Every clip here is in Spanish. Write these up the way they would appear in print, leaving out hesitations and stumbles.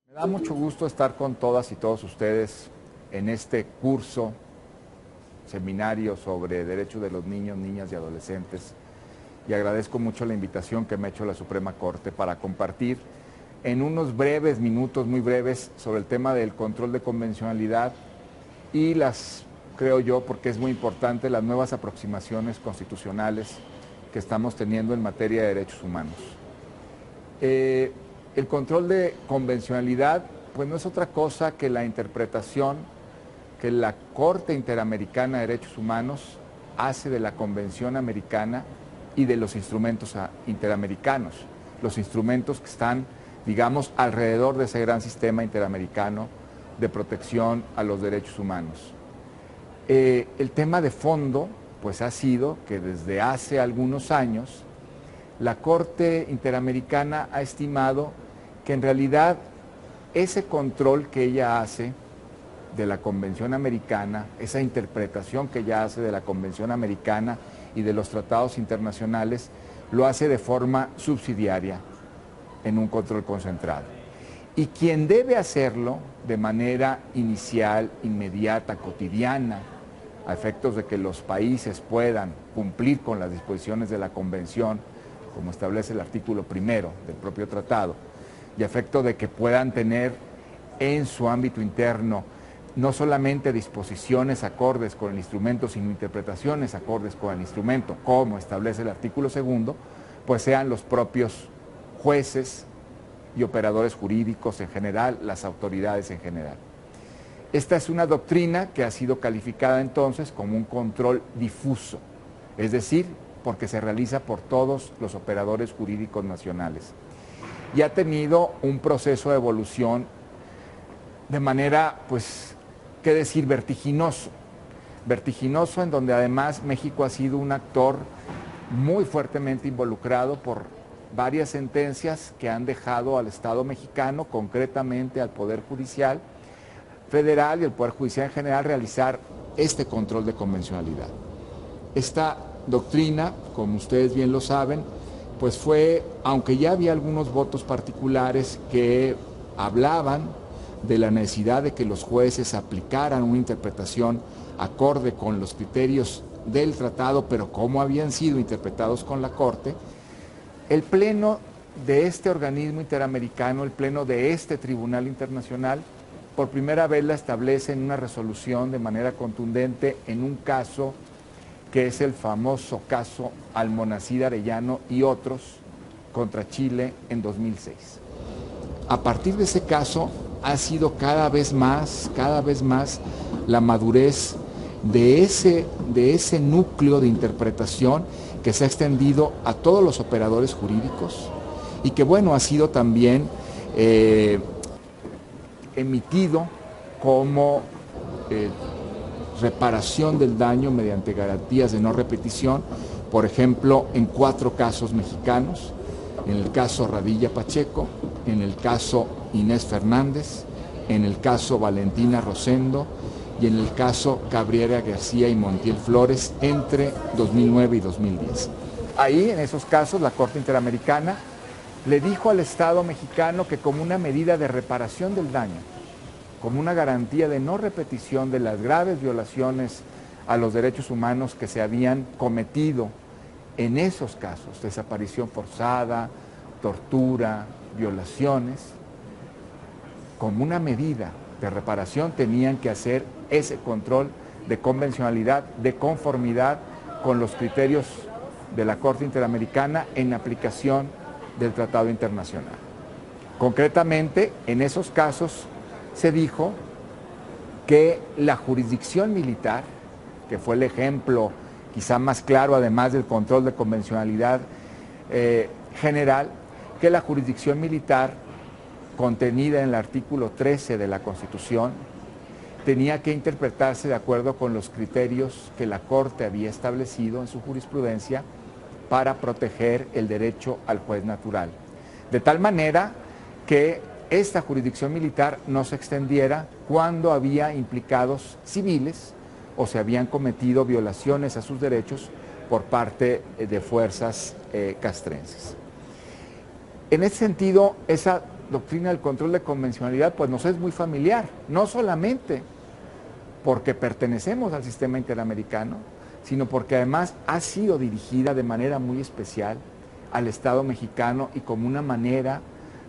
Me da mucho gusto estar con todas y todos ustedes en este curso, seminario sobre derechos de los niños, niñas y adolescentes, y agradezco mucho la invitación que me ha hecho la Suprema Corte para compartir en unos breves minutos, muy breves, sobre el tema del control de convencionalidad y creo yo, porque es muy importante, las nuevas aproximaciones constitucionales que estamos teniendo en materia de derechos humanos. El control de convencionalidad, pues no es otra cosa que la interpretación que la Corte Interamericana de Derechos Humanos hace de la Convención Americana y de los instrumentos interamericanos, los instrumentos que están, digamos, alrededor de ese gran sistema interamericano de protección a los derechos humanos. El tema de fondo, pues ha sido que desde hace algunos años la Corte Interamericana ha estimado que en realidad ese control que ella hace de la Convención Americana, esa interpretación que ella hace de la Convención Americana y de los tratados internacionales, lo hace de forma subsidiaria en un control concentrado. Y quien debe hacerlo de manera inicial, inmediata, cotidiana, a efectos de que los países puedan cumplir con las disposiciones de la Convención, como establece el artículo 1 del propio tratado, y a efecto de que puedan tener en su ámbito interno no solamente disposiciones acordes con el instrumento, sino interpretaciones acordes con el instrumento, como establece el artículo 2, pues sean los propios jueces y operadores jurídicos en general, las autoridades en general. Esta es una doctrina que ha sido calificada entonces como un control difuso, es decir, porque se realiza por todos los operadores jurídicos nacionales. Y ha tenido un proceso de evolución de manera, pues, qué decir, vertiginoso. Vertiginoso, en donde además México ha sido un actor muy fuertemente involucrado por varias sentencias que han dejado al Estado mexicano, concretamente al Poder Judicial Federal y el Poder Judicial en general, realizar este control de convencionalidad. Esta doctrina, como ustedes bien lo saben, pues fue, aunque ya había algunos votos particulares que hablaban de la necesidad de que los jueces aplicaran una interpretación acorde con los criterios del tratado, pero cómo habían sido interpretados con la Corte, el pleno de este organismo interamericano, el pleno de este tribunal internacional, por primera vez la establece en una resolución de manera contundente en un caso que es el famoso caso Almonacid Arellano y otros contra Chile en 2006. A partir de ese caso ha sido cada vez más la madurez de ese núcleo de interpretación que se ha extendido a todos los operadores jurídicos y que, bueno, ha sido también emitido como reparación del daño mediante garantías de no repetición, por ejemplo, en 4 casos mexicanos, en el caso Radilla Pacheco, en el caso Inés Fernández, en el caso Valentina Rosendo y en el caso Cabrera García y Montiel Flores entre 2009 y 2010. Ahí, en esos casos, la Corte Interamericana le dijo al Estado mexicano que como una medida de reparación del daño, como una garantía de no repetición de las graves violaciones a los derechos humanos que se habían cometido en esos casos, desaparición forzada, tortura, violaciones, como una medida de reparación tenían que hacer ese control de convencionalidad, de conformidad con los criterios de la Corte Interamericana en aplicación del Tratado Internacional. Concretamente, en esos casos se dijo que la jurisdicción militar, que fue el ejemplo quizá más claro, además del control de convencionalidad general, que la jurisdicción militar contenida en el artículo 13 de la Constitución tenía que interpretarse de acuerdo con los criterios que la Corte había establecido en su jurisprudencia para proteger el derecho al juez natural. De tal manera que esta jurisdicción militar no se extendiera cuando había implicados civiles o se habían cometido violaciones a sus derechos por parte de fuerzas castrenses. En ese sentido, esa doctrina del control de convencionalidad pues nos es muy familiar, no solamente porque pertenecemos al sistema interamericano, sino porque además ha sido dirigida de manera muy especial al Estado mexicano y como una manera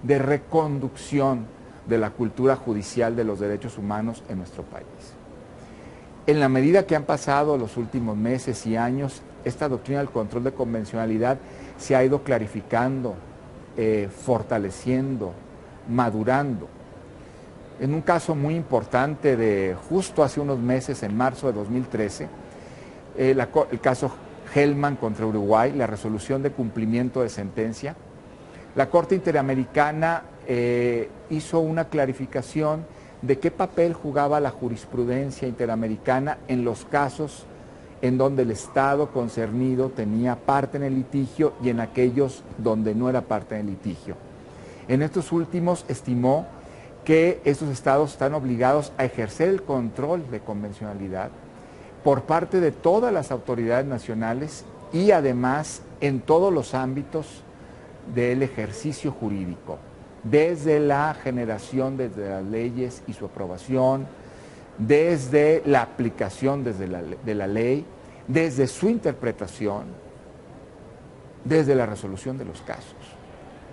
de reconducción de la cultura judicial de los derechos humanos en nuestro país. En la medida que han pasado los últimos meses y años, esta doctrina del control de convencionalidad se ha ido clarificando, fortaleciendo, madurando. En un caso muy importante de justo hace unos meses, en marzo de 2013, el caso Hellman contra Uruguay, la resolución de cumplimiento de sentencia, la Corte Interamericana hizo una clarificación de qué papel jugaba la jurisprudencia interamericana en los casos en donde el Estado concernido tenía parte en el litigio y en aquellos donde no era parte en el litigio. En estos últimos estimó que estos estados están obligados a ejercer el control de convencionalidad por parte de todas las autoridades nacionales y además en todos los ámbitos del ejercicio jurídico, desde la generación, desde las leyes y su aprobación, desde la aplicación de la ley, desde su interpretación, desde la resolución de los casos,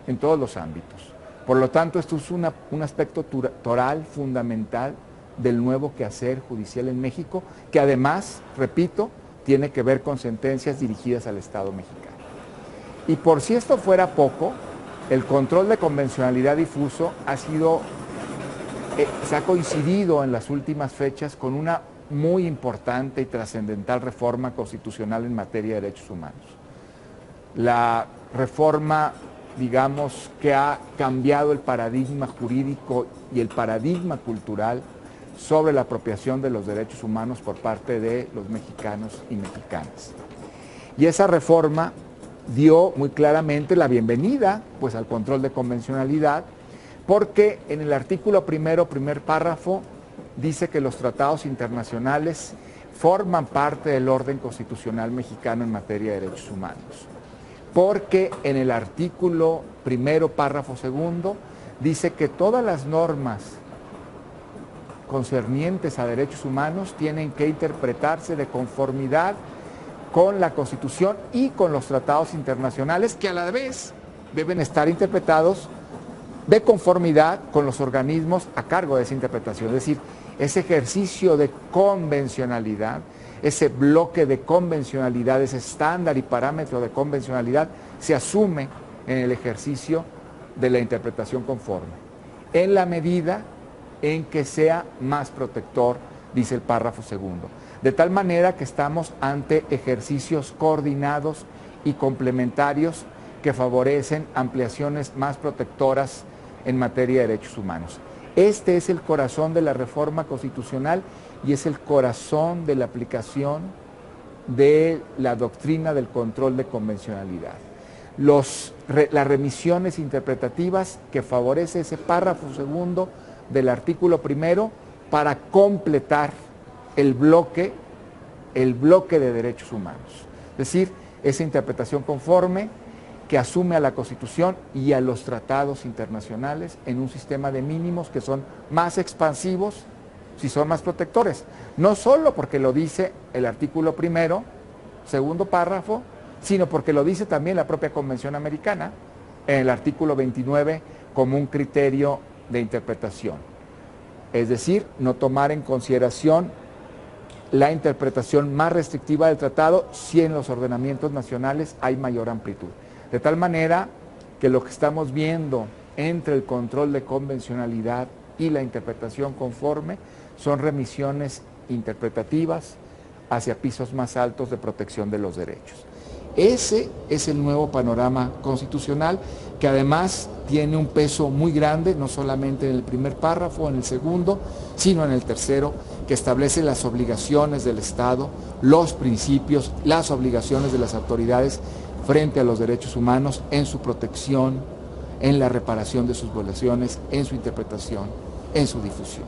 en todos los ámbitos. Por lo tanto, esto es un aspecto toral, fundamental del nuevo quehacer judicial en México, que además, repito, tiene que ver con sentencias dirigidas al Estado mexicano. Y por si esto fuera poco, el control de convencionalidad difuso se ha coincidido en las últimas fechas con una muy importante y trascendental reforma constitucional en materia de derechos humanos. La reforma, digamos, que ha cambiado el paradigma jurídico y el paradigma cultural sobre la apropiación de los derechos humanos por parte de los mexicanos y mexicanas. Y esa reforma dio muy claramente la bienvenida pues, al control de convencionalidad, porque en el artículo primero, primer párrafo, dice que los tratados internacionales forman parte del orden constitucional mexicano en materia de derechos humanos. Porque en el artículo primero, párrafo segundo, dice que todas las normas concernientes a derechos humanos tienen que interpretarse de conformidad con la Constitución y con los tratados internacionales, que a la vez deben estar interpretados de conformidad con los organismos a cargo de esa interpretación. Es decir, ese ejercicio de convencionalidad, ese bloque de convencionalidad, ese estándar y parámetro de convencionalidad se asume en el ejercicio de la interpretación conforme, en la medida en que sea más protector, dice el párrafo segundo. De tal manera que estamos ante ejercicios coordinados y complementarios que favorecen ampliaciones más protectoras en materia de derechos humanos. Este es el corazón de la reforma constitucional y es el corazón de la aplicación de la doctrina del control de convencionalidad. Las remisiones interpretativas que favorece ese párrafo segundo del artículo primero para completar el bloque de derechos humanos. Es decir, esa interpretación conforme que asume a la Constitución y a los tratados internacionales en un sistema de mínimos que son más expansivos si son más protectores. No solo porque lo dice el artículo primero, segundo párrafo, sino porque lo dice también la propia Convención Americana en el artículo 29 como un criterio de interpretación. Es decir, no tomar en consideración la interpretación más restrictiva del tratado si en los ordenamientos nacionales hay mayor amplitud. De tal manera que lo que estamos viendo entre el control de convencionalidad y la interpretación conforme son remisiones interpretativas hacia pisos más altos de protección de los derechos. Ese es el nuevo panorama constitucional que además tiene un peso muy grande, no solamente en el primer párrafo, en el segundo, sino en el tercero, que establece las obligaciones del Estado, los principios, las obligaciones de las autoridades frente a los derechos humanos en su protección, en la reparación de sus violaciones, en su interpretación, en su difusión.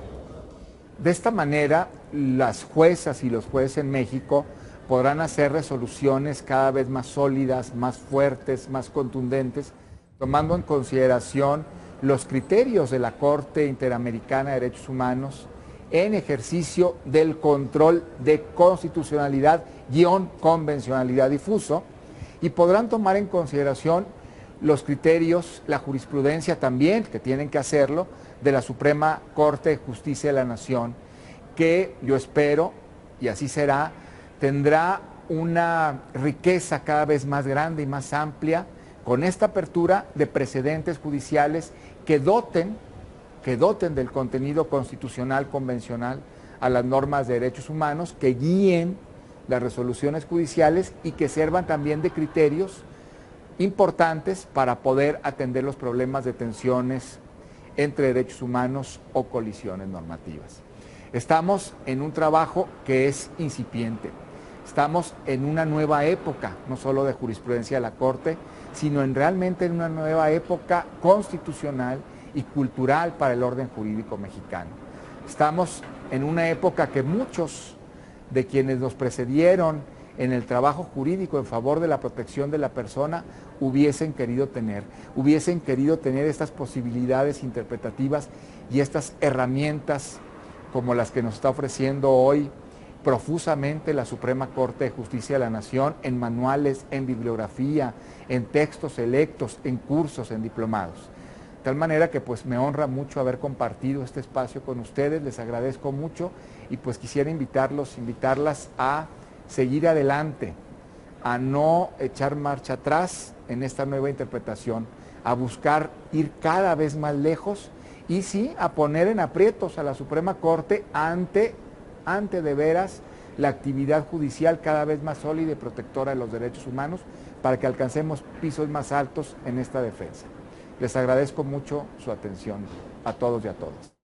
De esta manera, las juezas y los jueces en México podrán hacer resoluciones cada vez más sólidas, más fuertes, más contundentes, tomando en consideración los criterios de la Corte Interamericana de Derechos Humanos en ejercicio del control de constitucionalidad-convencionalidad difuso, y podrán tomar en consideración los criterios, la jurisprudencia también, que tienen que hacerlo, de la Suprema Corte de Justicia de la Nación, que yo espero, y así será, tendrá una riqueza cada vez más grande y más amplia con esta apertura de precedentes judiciales que doten del contenido constitucional convencional a las normas de derechos humanos, que guíen las resoluciones judiciales y que sirvan también de criterios importantes para poder atender los problemas de tensiones entre derechos humanos o colisiones normativas. Estamos en un trabajo que es incipiente. Estamos en una nueva época, no solo de jurisprudencia de la Corte, sino realmente en una nueva época constitucional y cultural para el orden jurídico mexicano. Estamos en una época que muchos de quienes nos precedieron en el trabajo jurídico en favor de la protección de la persona hubiesen querido tener estas posibilidades interpretativas y estas herramientas como las que nos está ofreciendo hoy profusamente la Suprema Corte de Justicia de la Nación, en manuales, en bibliografía, en textos selectos, en cursos, en diplomados. De tal manera que pues me honra mucho haber compartido este espacio con ustedes, les agradezco mucho y pues quisiera invitarlas a seguir adelante, a no echar marcha atrás en esta nueva interpretación, a buscar ir cada vez más lejos y sí, a poner en aprietos a la Suprema Corte ante de veras la actividad judicial cada vez más sólida y protectora de los derechos humanos para que alcancemos pisos más altos en esta defensa. Les agradezco mucho su atención a todos y a todas.